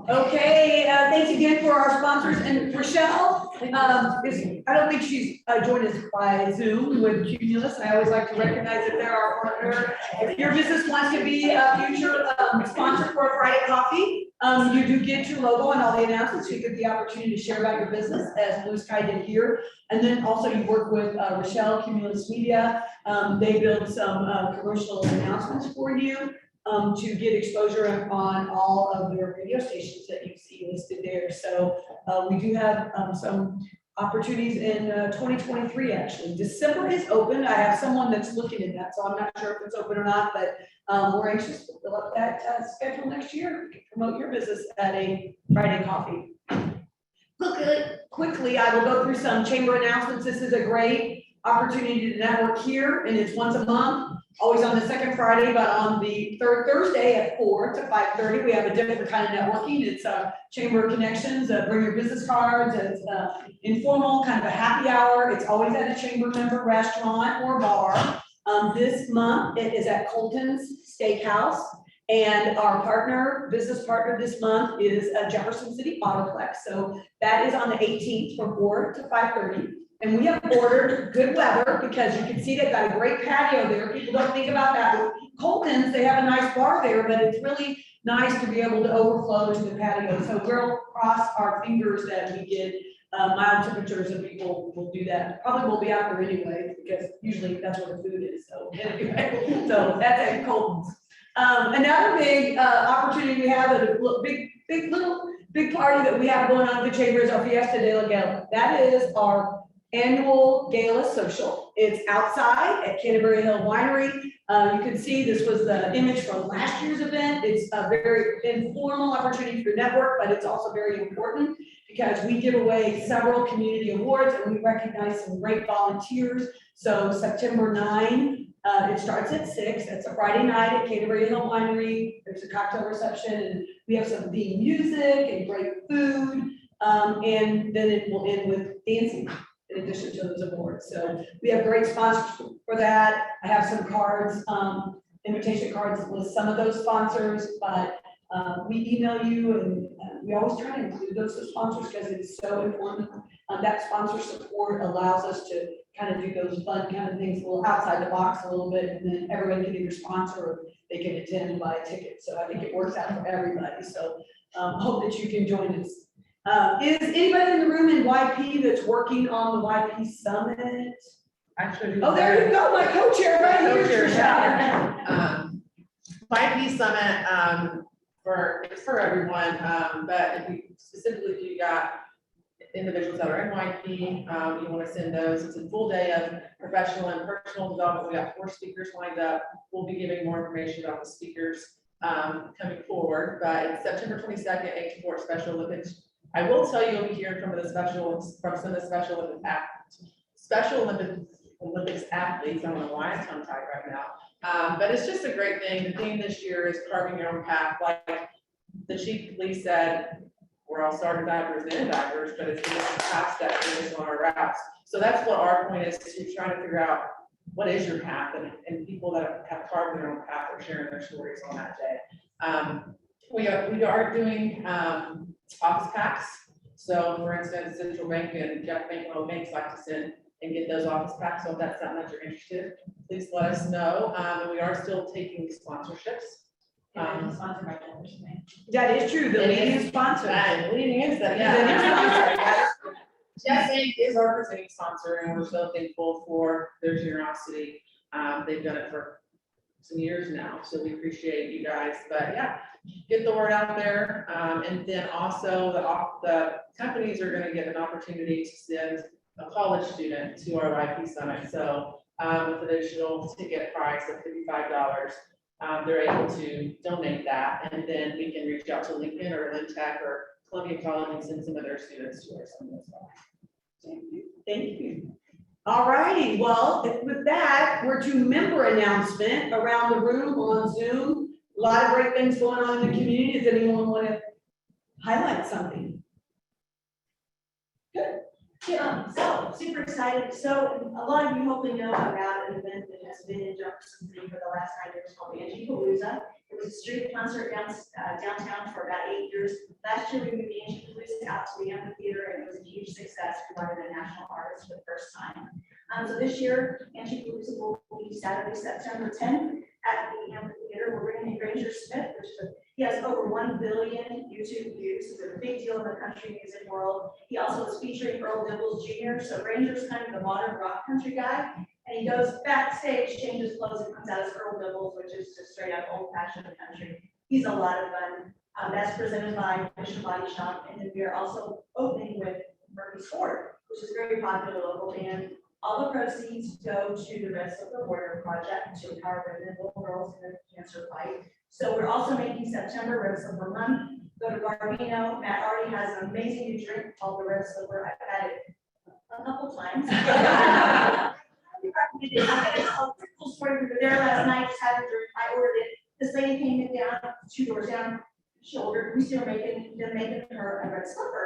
Okay, thanks again for our sponsors. And Rochelle, I don't think she's joined us by Zoom with Cumulus. I always like to recognize that they're our partner. If your business wants to be a future sponsor for a Friday coffee, you do get your logo and all the announcements. You get the opportunity to share about your business, as Blue Sky did here. And then also you work with Rochelle, Cumulus Media. They build some commercial announcements for you. To get exposure on all of your radio stations that you see listed there. So we do have some opportunities in 2023, actually. December is open. I have someone that's looking at that, so I'm not sure if it's open or not, but we're anxious to fill up that schedule next year to promote your business at a Friday coffee. Quickly, I will go through some chamber announcements. This is a great opportunity to network here, and it's once a month. Always on the second Friday, but on the third Thursday at 4 to 5:30, we have a different kind of networking. It's Chamber of Connections, bring your business cards, it's informal, kind of a happy hour. It's always at a chamber member restaurant or bar. This month, it is at Colton's Steakhouse, and our business partner this month is Jefferson City Autoplex. So that is on the 18th from 4 to 5:30. And we have ordered good weather because you can see they've got a great patio there. People don't think about that. With Colton's, they have a nice bar there, but it's really nice to be able to overflow to the patio. So we'll cross our fingers that we get mild temperatures and people will do that. Probably will be out there anyway because usually that's where the food is. So anyway, so that's at Colton's. Another big opportunity we have at a big party that we have going on at the chamber is our Fiesta de la Gala. That is our annual gala social. It's outside at Canterbury Hill Winery. You can see this was the image from last year's event. It's a very informal opportunity for network, but it's also very important because we give away several community awards and we recognize some great volunteers. So September 9, it starts at 6. It's a Friday night at Canterbury Hill Winery. There's a cocktail reception and we have some themed music and great food. And then it will end with dancing in addition to those awards. So we have great sponsors for that. I have some cards, invitation cards with some of those sponsors, but we email you and we always try to include those sponsors because it's so important. That sponsor support allows us to kind of do those fun kind of things a little outside the box a little bit, and then everybody can either sponsor or they can attend and buy a ticket. So I think it works out for everybody. So hope that you can join us. Is anybody in the room in YP that's working on the YP Summit? Actually. Oh, there you go, my co-chair right here. YP Summit, it's for everyone, but if you specifically, if you got individuals that are in YP, you want to send those. It's a full day of professional and personal development. We got 4 speakers lined up. We'll be giving more information about the speakers coming forward, but it's September 22nd, 8 to 4 Special Olympics. I will tell you, you'll be hearing from some of the Special Olympics athletes. I don't know why I'm tongue tied right now, but it's just a great thing. The theme this year is carving your own path. Like the chief of police said, we're all starter divers and divers, but it's the path that is on our routes. So that's what our point is, to try to figure out what is your path? And people that have carved their own path are sharing their stories on that day. We are doing office packs. So for instance, Central Bank and Jeff Bank, and banks like to send and get those office packs. So if that's something that you're interested in, please let us know. And we are still taking sponsorships. Sponsored by Jefferson Bank. That is true, the leading sponsor. Leading is that, Leading sponsor. yeah. Jeff Bank is our presenting sponsor, and we're so thankful for their generosity. They've done it for some years now, so we appreciate you guys. But yeah, get the word out there. And then also the companies are going to get an opportunity to send a college student to our YP Summit. So with an additional ticket price of $55, they're able to donate that, and then we can reach out to Lincoln or Lintech or Columbia College and send some of their students to our summit as well. Thank you. All righty, well, with that, we're to member announcement around the room on Zoom. A lot of great things going on in the community. Does anyone want to highlight something? Yeah, so super excited. So a lot of you hopefully know about an event that has been in Jefferson City for the last 9 years called Angie Palooza. It was a street concert downtown for about 8 years. Last year we moved the Angie Palooza out to the amphitheater, and it was a huge success. We wanted a national artist for the first time. So this year, Angie Palooza will be Saturday, September 10th at the amphitheater. We're bringing in Granger Smith, he has over 1 billion YouTube views. He's a big deal in the country music world. He also is featuring Earl Dibbles Jr. So Granger's kind of the modern rock country guy. And he goes backstage, changes clothes, and comes out as Earl Dibbles, which is just straight up old fashioned country. He's a lot of fun. That's presented by Mission Body Shop. And then we are also opening with Murphy's Ford, which is a very popular local band. All the proceeds go to the Red Slipper Warrior Project to empower women and little girls in the cancer fight. So we're also making September Red Slipper Month. Go to Barbino. Matt already has an amazing new drink called the Red Slipper. I've had it a couple times. It's called Crystal Story. We were there last night, just had a drink. I ordered it. This lady came in down, 2 doors down. She ordered, we still making her a red slipper.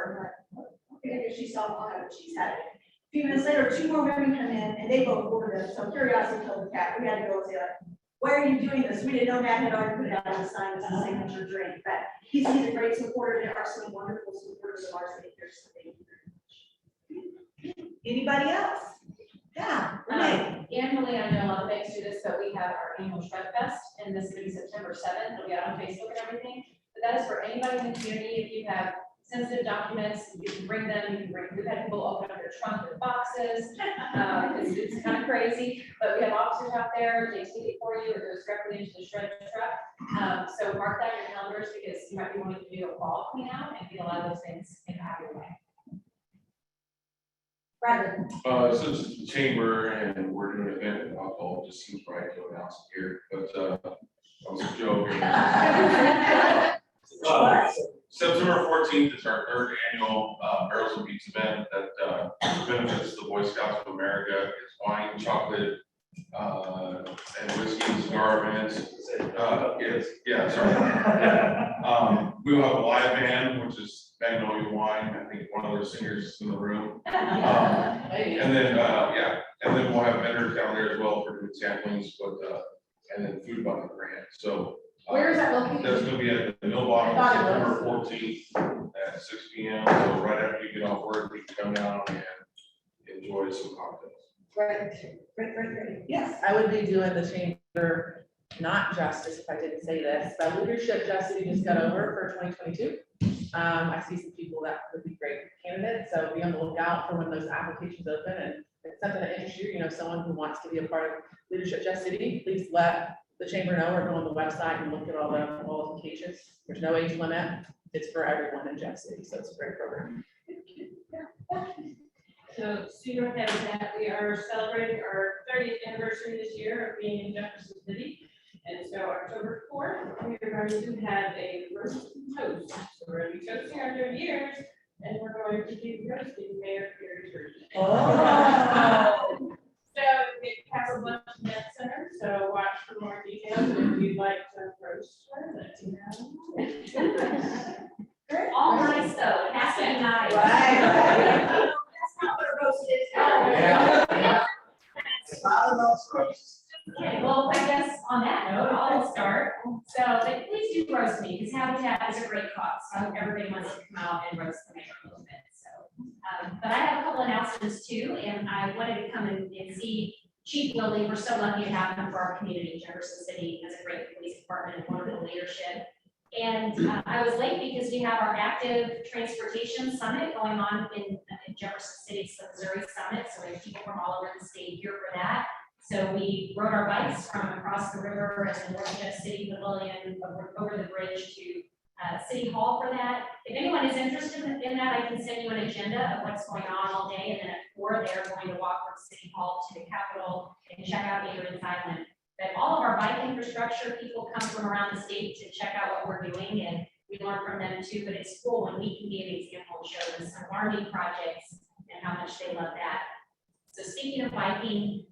I'm like, okay, I guess she saw how she's had it. A few minutes later, 2 more women come in and they both ordered it. So curiosity killed the cat. We had to go and say, like, why are you doing this? We didn't know Matt had already put it out on the sign as a signature drink, but he's a great supporter. There are some wonderful supporters of ours that here. So thank you very much. Anybody else? Yeah. Annually, I know a lot of banks do this, but we have our annual Shred Fest, and this is going to be September 7th. It'll be out on Facebook and everything. But that is for anybody in the community. If you have sensitive documents, you can bring them. We've had people open up their trunk with boxes. It's kind of crazy, but we have officers out there. They take it for you. It goes directly into the shred truck. So mark that in your calendars, because you might be wanting to do a fall clean out and get a lot of those things in a happy way. Bradley. Since it's the chamber and we're doing an event with alcohol, it just seems right to announce it here, but, that was a joke. September 14th is our 3rd annual Barrels of Beats event that benefits the Boy Scouts of America. It's wine, chocolate, and whiskey and cigar events. Yeah, sorry. We will have a live band, which is Magnolia Wine. I think one of their singers is in the room. And then we'll have vendors down there as well for doing samplings, but and then food bucket grant. So Where is that located? that's going to be at the Mill Bottom, September 14th at 6 p.m. So right after you get off work, you can come down and enjoy some cocktails. Great. Yes. I would be doing the chamber not justice if I didn't say this, but leadership justice just got over for 2022. I see some people that would be great candidates, so be on the lookout for when those applications open, and if it's something that interests you, someone who wants to be a part of Leadership Just City, please let the chamber know, or go on the website and look at all the qualifications. There's no age limit. It's for everyone in Just City, so it's a great program. So Student Habitat, we are celebrating our 30th anniversary this year of being in Jefferson City. And so October 4th, we are going to have a roast toast. So we're going to be toasting our 30 years, and we're going to be roasting Mayor Gary's version. Oh. So it has a bunch of net center, so watch for more details if you'd like to roast her, let me know. All nice though, it has to be nice. Right. That's not what a roast is. Yeah. I don't know. that note, I'll start. So, but please do roast me, because Habitat is a great cause. So everybody wants to come out and roast the mayor a little bit, so. But I have a couple announcements too, and I wanted to come and see Chief Wilde. We're so lucky to have him for our community. Jefferson City has a great police department and wonderful leadership. And I was late because we have our active transportation summit going on in Jefferson City. It's the Missouri Summit, so we have people from all over the state here for that. So we rode our bikes from across the river and North Jeff City Pavilion over the bridge to City Hall for that. If anyone is interested in that, I can send you an agenda of what's going on all day, and then at 4, they're going to walk from City Hall to the Capitol and check out Adrian's Island. But all of our bike infrastructure, people come from around the state to check out what we're doing, and we learn from them too. But it's cool when we can be an example and show them some of our new projects and how much they love that. So speaking of biking,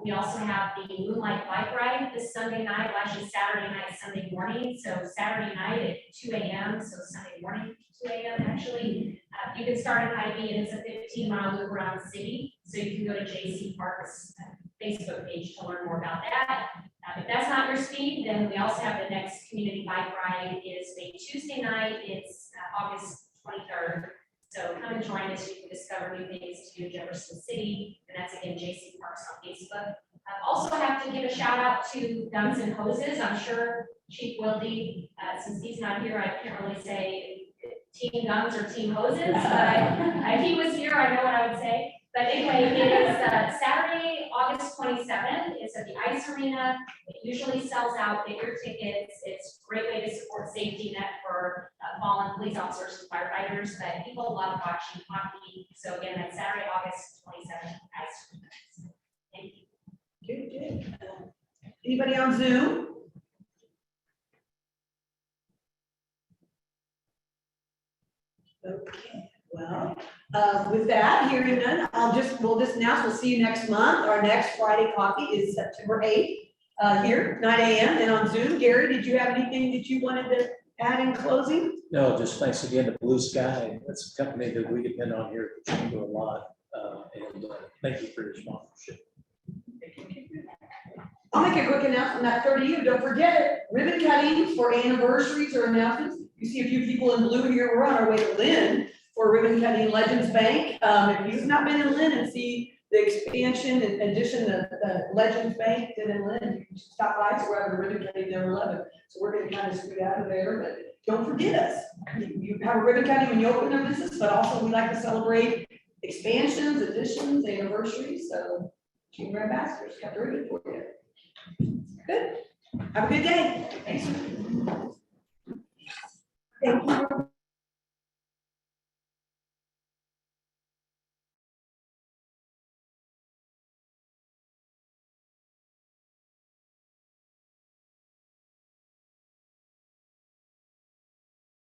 we also have the Moonlight Bike Ride this Sunday night, well, actually Saturday night, Sunday morning. So Saturday night at 2 a.m., so Sunday morning, 2 a.m. actually. You can start at Ivy, and it's a 15-mile loop around the city. So you can go to JC Park's Facebook page to learn more about that. If that's not your speed, then we also have the next community bike ride is a Tuesday night. It's August 23rd. So come and join us. You can discover new things to do in Jefferson City, and that's again JC Parks on Facebook. I also have to give a shout out to Guns and Hoses. I'm sure Chief Wilde, since he's not here, I can't really say team guns or team hoses, but if he was here, I know what I would say. But anyway, it is Saturday, August 27th. It's at the Ice Arena. It usually sells out bigger tickets. It's a great way to support safety net for fallen police officers and firefighters. But people love watching hockey. So again, that's Saturday, August 27th. Ice Arena. Thank you. Good. Anybody on Zoom? Okay, well, with that, hearing none, we'll just announce, we'll see you next month. Our next Friday coffee is September 8th, here, 9 a.m. and on Zoom. Gary, did you have anything that you wanted to add in closing? No, just thanks again to Blue Sky. That's a company that we depend on here at the chamber a lot. And thank you for your sponsorship. I'll make a quick announcement that 30 don't forget, ribbon cuttings for anniversaries or announcements. You see a few people in blue here. We're on our way to Lynn for ribbon cutting Legends Bank. If you've not been in Lynn and see the expansion and addition of the Legends Bank then in Lynn, you can stop by. So we're having a ribbon cutting number 11. So we're going to kind of scoot out of there, but don't forget us. You have a ribbon cutting when you open their business, but also we like to celebrate expansions, additions, anniversaries. So chamber ambassadors got the ribbon for you. Good. Have a good day. Thanks. Thank you.